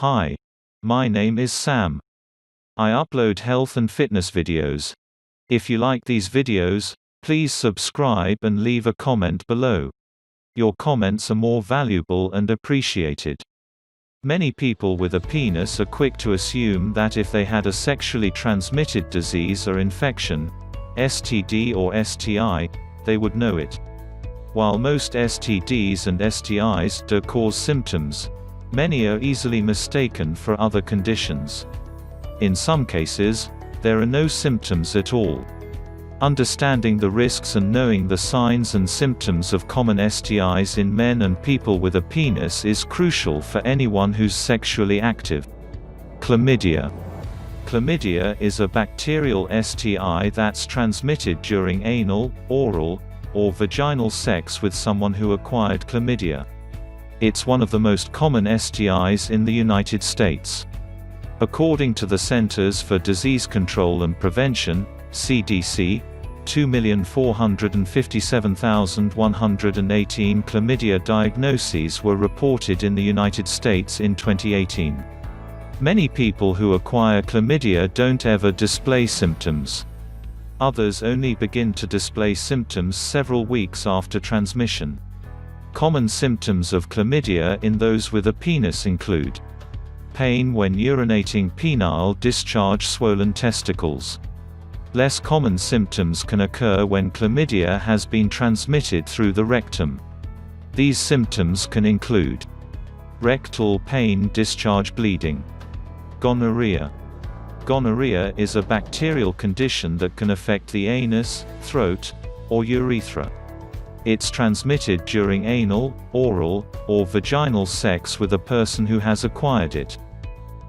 Hi. My name is Sam. I upload health and fitness videos. If you like these videos, please subscribe and leave a comment below. Your comments are more valuable and appreciated. Many people with a penis are quick to assume that if they had a sexually transmitted disease or infection, STD or STI, they would know it. While most STDs and STIs do cause symptoms, many are easily mistaken for other conditions. In some cases, there are no symptoms at all. Understanding the risks and knowing the signs and symptoms of common STIs in men and people with a penis is crucial for anyone who's sexually active. Chlamydia. Chlamydia is a bacterial STI that's transmitted during anal, oral, or vaginal sex with someone who acquired chlamydia. It's one of the most common STIs in the United States. According to the Centers for Disease Control and Prevention, CDC, 2,457,118 chlamydia diagnoses were reported in the United States in 2018. Many people who acquire chlamydia don't ever display symptoms. Others only begin to display symptoms several weeks after transmission. Common symptoms of chlamydia in those with a penis include pain when urinating, penile discharge, swollen testicles. Less common symptoms can occur when chlamydia has been transmitted through the rectum. These symptoms can include rectal pain, discharge, bleeding. Gonorrhea. Gonorrhea is a bacterial condition that can affect the anus, throat, or urethra. It's transmitted during anal, oral, or vaginal sex with a person who has acquired it.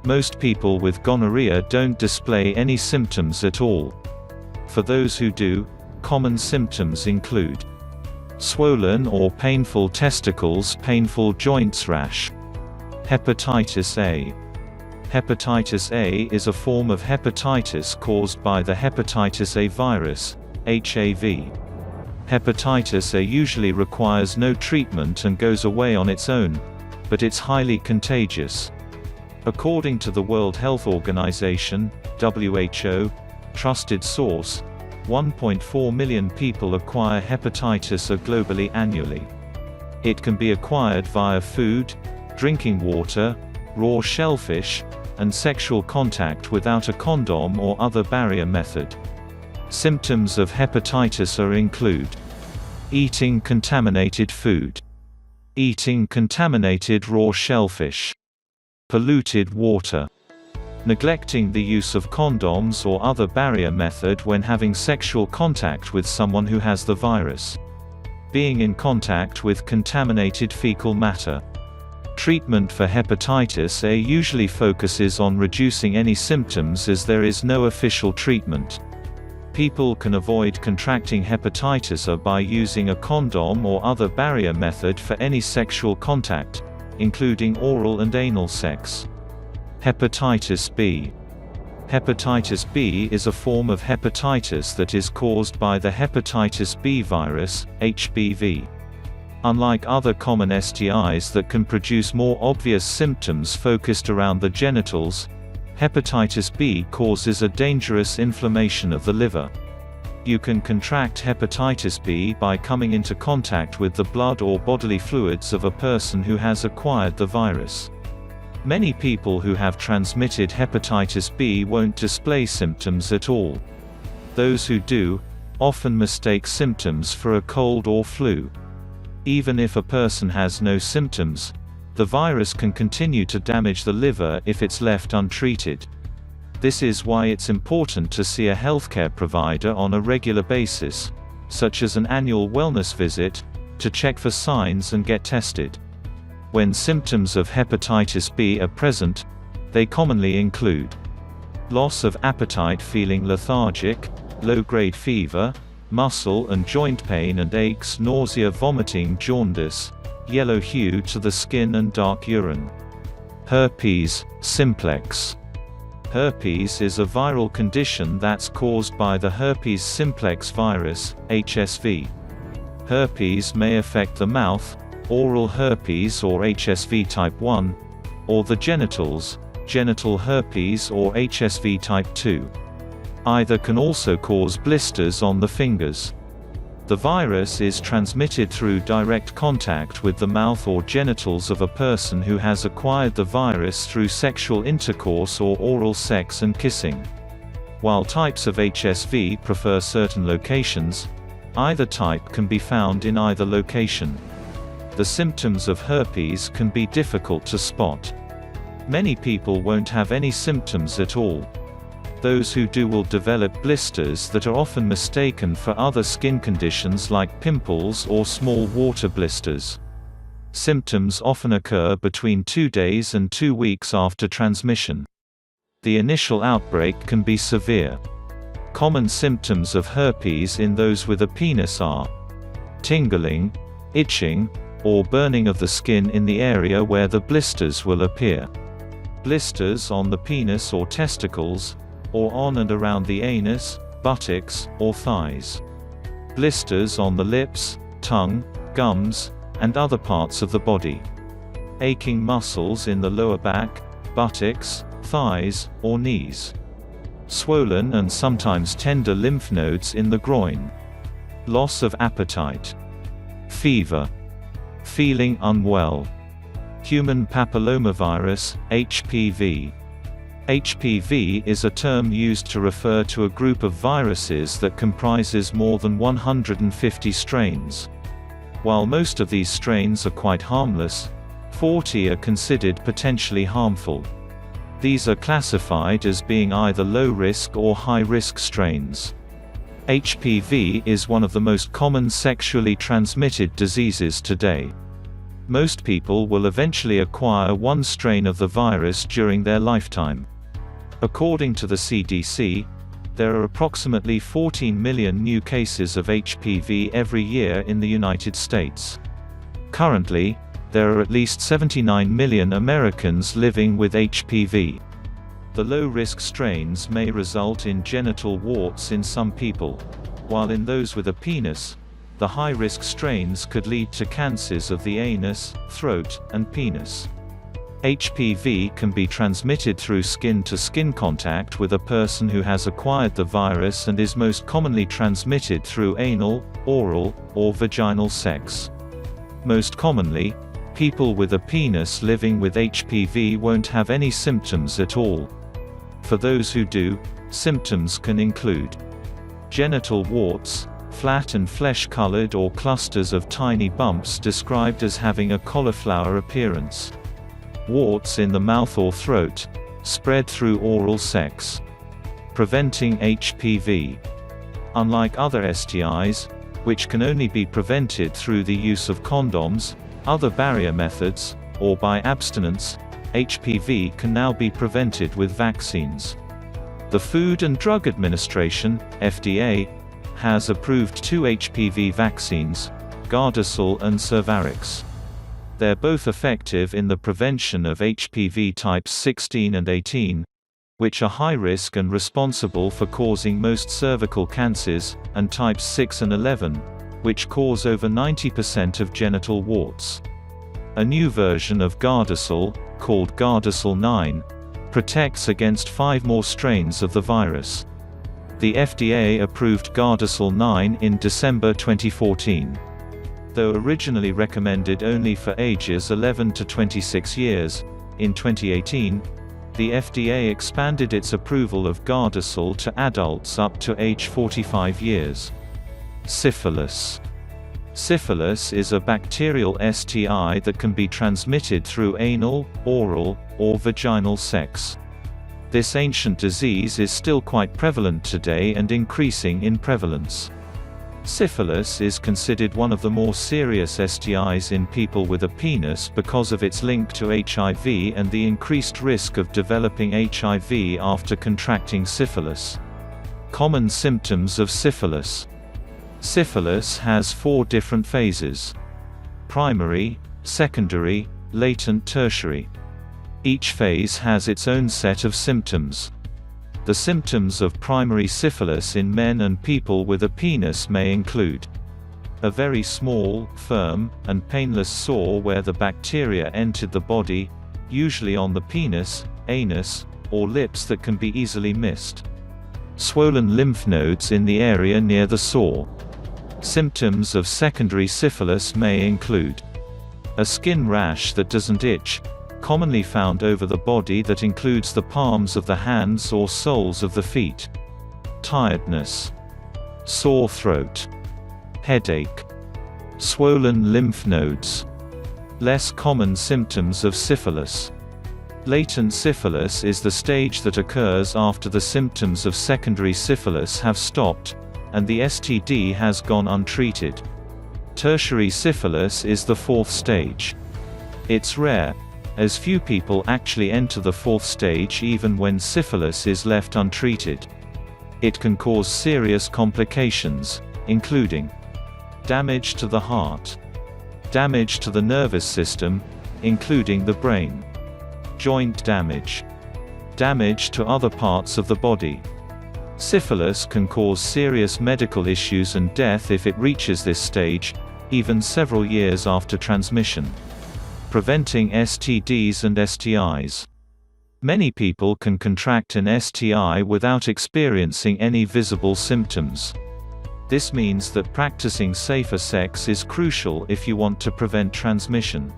Most people with gonorrhea don't display any symptoms at all. For those who do, common symptoms include swollen or painful testicles, painful joints, rash. Hepatitis A. Hepatitis A is a form of hepatitis caused by the hepatitis A virus, HAV. Hepatitis A usually requires no treatment and goes away on its own, but it's highly contagious. According to the World Health Organization, WHO, trusted source, 1.4 million people acquire hepatitis A globally annually. It can be acquired via food, drinking water, raw shellfish, and sexual contact without a condom or other barrier method. Symptoms of hepatitis A include eating contaminated food, eating contaminated raw shellfish, polluted water, neglecting the use of condoms or other barrier method when having sexual contact with someone who has the virus, being in contact with contaminated fecal matter. Treatment for hepatitis A usually focuses on reducing any symptoms as there is no official treatment. People can avoid contracting hepatitis A by using a condom or other barrier method for any sexual contact, including oral and anal sex. Hepatitis B. Hepatitis B is a form of hepatitis that is caused by the hepatitis B virus, HBV. Unlike other common STIs that can produce more obvious symptoms focused around the genitals, hepatitis B causes a dangerous inflammation of the liver. You can contract hepatitis B by coming into contact with the blood or bodily fluids of a person who has acquired the virus. Many people who have transmitted hepatitis B won't display symptoms at all. Those who do, often mistake symptoms for a cold or flu. Even if a person has no symptoms, the virus can continue to damage the liver if it's left untreated. This is why it's important to see a healthcare provider on a regular basis, such as an annual wellness visit, to check for signs and get tested. When symptoms of hepatitis B are present, they commonly include loss of appetite, feeling lethargic, low-grade fever, muscle and joint pain and aches, nausea, vomiting, jaundice, yellow hue to the skin and dark urine. Herpes simplex. Herpes is a viral condition that's caused by the herpes simplex virus, HSV. Herpes may affect the mouth, oral herpes or HSV type 1, or the genitals, genital herpes or HSV type 2. Either can also cause blisters on the fingers. The virus is transmitted through direct contact with the mouth or genitals of a person who has acquired the virus through sexual intercourse or oral sex and kissing. While types of HSV prefer certain locations, either type can be found in either location. The symptoms of herpes can be difficult to spot. Many people won't have any symptoms at all. Those who do will develop blisters that are often mistaken for other skin conditions like pimples or small water blisters. Symptoms often occur between 2 days and 2 weeks after transmission. The initial outbreak can be severe. Common symptoms of herpes in those with a penis are tingling, itching, or burning of the skin in the area where the blisters will appear. Blisters on the penis or testicles, or on and around the anus, buttocks, or thighs. Blisters on the lips, tongue, gums, and other parts of the body. Aching muscles in the lower back, buttocks, thighs, or knees. Swollen and sometimes tender lymph nodes in the groin. Loss of appetite. Fever. Feeling unwell. Human papillomavirus, HPV. HPV is a term used to refer to a group of viruses that comprises more than 150 strains. While most of these strains are quite harmless, 40 are considered potentially harmful. These are classified as being either low-risk or high-risk strains. HPV is one of the most common sexually transmitted diseases today. Most people will eventually acquire one strain of the virus during their lifetime. According to the CDC, there are approximately 14 million new cases of HPV every year in the United States. Currently, there are at least 79 million Americans living with HPV. The low-risk strains may result in genital warts in some people, while in those with a penis, the high-risk strains could lead to cancers of the anus, throat, and penis. HPV can be transmitted through skin-to-skin contact with a person who has acquired the virus and is most commonly transmitted through anal, oral, or vaginal sex. Most commonly, people with a penis living with HPV won't have any symptoms at all. For those who do, symptoms can include genital warts, flat and flesh-colored or clusters of tiny bumps described as having a cauliflower appearance. Warts in the mouth or throat, spread through oral sex. Preventing HPV. Unlike other STIs, which can only be prevented through the use of condoms, other barrier methods, or by abstinence, HPV can now be prevented with vaccines. The Food and Drug Administration, FDA, has approved 2 HPV vaccines, Gardasil and Cervarix. They're both effective in the prevention of HPV types 16 and 18, which are high risk and responsible for causing most cervical cancers, and types 6 and 11, which cause over 90% of genital warts. A new version of Gardasil, called Gardasil 9, protects against 5 more strains of the virus. The FDA approved Gardasil 9 in December 2014. Though originally recommended only for ages 11 to 26 years, in 2018, the FDA expanded its approval of Gardasil to adults up to age 45 years. Syphilis. Syphilis is a bacterial STI that can be transmitted through anal, oral, or vaginal sex. This ancient disease is still quite prevalent today and increasing in prevalence. Syphilis is considered one of the more serious STIs in people with a penis because of its link to HIV and the increased risk of developing HIV after contracting syphilis. Common symptoms of syphilis. Syphilis has 4 different phases: primary, secondary, latent, tertiary. Each phase has its own set of symptoms. The symptoms of primary syphilis in men and people with a penis may include a very small, firm, and painless sore where the bacteria entered the body, usually on the penis, anus, or lips that can be easily missed. Swollen lymph nodes in the area near the sore. Symptoms of secondary syphilis may include a skin rash that doesn't itch, commonly found over the body that includes the palms of the hands or soles of the feet. Tiredness. Sore throat. Headache. Swollen lymph nodes. Less common symptoms of syphilis. Latent syphilis is the stage that occurs after the symptoms of secondary syphilis have stopped, and the STD has gone untreated. Tertiary syphilis is the fourth stage. It's rare, as few people actually enter the fourth stage even when syphilis is left untreated. It can cause serious complications, including damage to the heart, damage to the nervous system, including the brain, joint damage, damage to other parts of the body. Syphilis can cause serious medical issues and death if it reaches this stage, even several years after transmission. Preventing STDs and STIs. Many people can contract an STI without experiencing any visible symptoms. This means that practicing safer sex is crucial if you want to prevent transmission.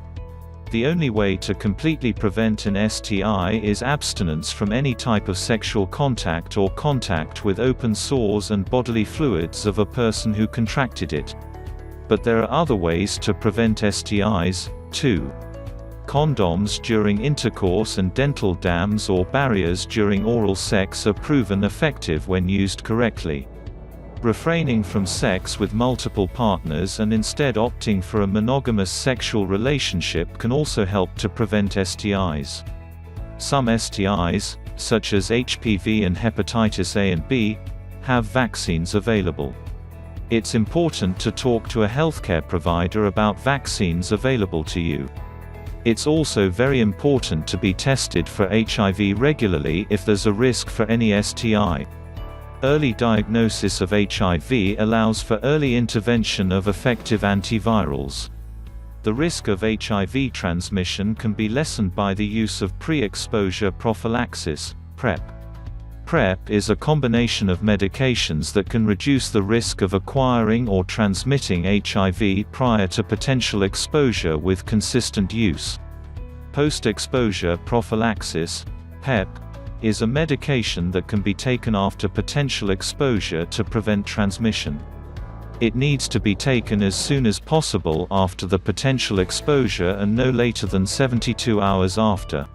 The only way to completely prevent an STI is abstinence from any type of sexual contact or contact with open sores and bodily fluids of a person who contracted it. But there are other ways to prevent STIs, too. Condoms during intercourse and dental dams or barriers during oral sex are proven effective when used correctly. Refraining from sex with multiple partners and instead opting for a monogamous sexual relationship can also help to prevent STIs. Some STIs, such as HPV and hepatitis A and B, have vaccines available. It's important to talk to a healthcare provider about vaccines available to you. It's also very important to be tested for HIV regularly if there's a risk for any STI. Early diagnosis of HIV allows for early intervention of effective antivirals. The risk of HIV transmission can be lessened by the use of pre-exposure prophylaxis, PrEP. PrEP is a combination of medications that can reduce the risk of acquiring or transmitting HIV prior to potential exposure with consistent use. Post-exposure prophylaxis, PEP, is a medication that can be taken after potential exposure to prevent transmission. It needs to be taken as soon as possible after the potential exposure and no later than 72 hours after.